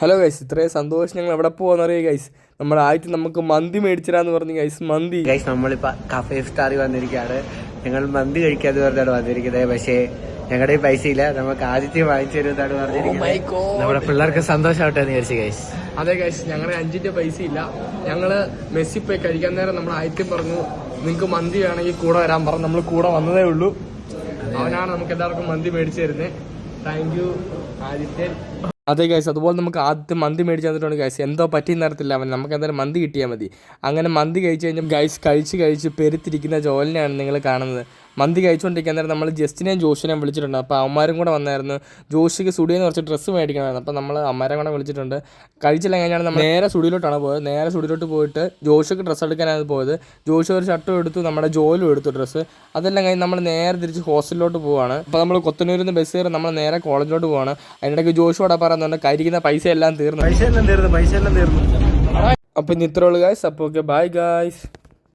Hello guys, ഇത്രയും സന്തോഷം. ഞങ്ങൾ എവിടെ പോകുന്നറിയാം ഗൈസ്. നമ്മുടെ ആദ്യത്തെ നമുക്ക് മന്തി മേടിച്ചിരാന്ന് പറഞ്ഞു ഗൈസ്. മന്തി ഗൈസ്, നമ്മളിപ്പോ കഫേ സ്റ്റാറിൽ വന്നിരിക്കുകയാണ്. ഞങ്ങൾ മന്തി കഴിക്കാതെ പറഞ്ഞാണ് വന്നിരിക്കുന്നത്. പക്ഷേ ഞങ്ങളുടെ പൈസ ഇല്ല, നമുക്ക് ആദ്യത്തെ വാങ്ങിച്ചു തരുന്നതാണ് പറഞ്ഞിരിക്കുന്നത്. നമ്മുടെ പിള്ളേർക്ക് സന്തോഷമാവട്ടെ എന്ന് വിചാരിച്ചു ഗൈസ്. അതെ ഗൈസ്, ഞങ്ങളുടെ 5 പൈസ ഇല്ല. ഞങ്ങള് മെസ്സി പോയി കഴിക്കാൻ നേരം നമ്മൾ ആദ്യത്തെ പറഞ്ഞു നിങ്ങൾക്ക് മന്തി വേണമെങ്കിൽ കൂടെ വരാൻ പറഞ്ഞു. നമ്മൾ കൂടെ വന്നതേ ഉള്ളൂ. അവനാണ് നമുക്ക് എല്ലാവർക്കും മന്തി മേടിച്ചു തരുന്നത്. Thank you Adithyan. അതെ ഗൈസ്, അതുപോലെ നമുക്ക് ആദ്യത്തെ മന്തി മേടിച്ച് തന്നിട്ടുണ്ട് ഗൈസ്. എന്തോ പറ്റിയെന്ന് അറിയത്തില്ല അവൻ. നമുക്ക് എന്തായാലും മന്തി കിട്ടിയാൽ മതി. അങ്ങനെ മന്തി കഴിച്ച് കഴിഞ്ഞാൽ ഗൈസ് കഴിച്ച് പെരുത്തിരിക്കുന്ന ജോലിനെയാണ് നിങ്ങൾ കാണുന്നത്. മന്തി കഴിച്ചുകൊണ്ടിരിക്കാൻ നേരം നമ്മൾ ജസ്റ്റിനെയും ജോഷിനെയും വിളിച്ചിട്ടുണ്ട്. അപ്പോൾ അവന്മാരും കൂടെ വന്നായിരുന്നു. ജോഷിക്ക് സ്റ്റുഡിയോന്ന് കുറച്ച് ഡ്രസ്സ് മേടിക്കണമായിരുന്നു. അപ്പോൾ നമ്മൾ അമ്മമാരെ കൂടെ വിളിച്ചിട്ടുണ്ട്. കഴിച്ചില്ല കഴിഞ്ഞാൽ നമ്മൾ നേരെ സ്റ്റുഡിയോയിലോട്ടാണ് പോയത്. നേരെ സ്റ്റുഡിയോയിലോട്ട് പോയിട്ട് ജോഷിക്ക് ഡ്രസ്സ് എടുക്കാനാണ് പോയത്. ജോഷി ഒരു ഷർട്ടും എടുത്തു, നമ്മുടെ ജോലും എടുത്തു ഡ്രസ്സ്. അതെല്ലാം കഴിഞ്ഞ് നമ്മൾ നേരെ തിരിച്ച് ഹോസ്റ്റലിലോട്ട് പോവാണ്. അപ്പോൾ നമ്മൾ കൊത്തനൂരിൽ നിന്ന് ബസ് കയറി നമ്മൾ നേരെ കോളേജിലോട്ട് പോവാണ്. അതിനിടയ്ക്ക് ജോഷിയോടെ പറയുന്നുണ്ട് കരിക്കുന്ന പൈസ എല്ലാം തീർന്നു. പൈസ എല്ലാം തീർന്നു. അപ്പോൾ ഇന്ന് ഇത്രയുള്ളൂ ഗൈസ്. അപ്പോൾ ഓക്കെ, ബൈ ഗൈസ്.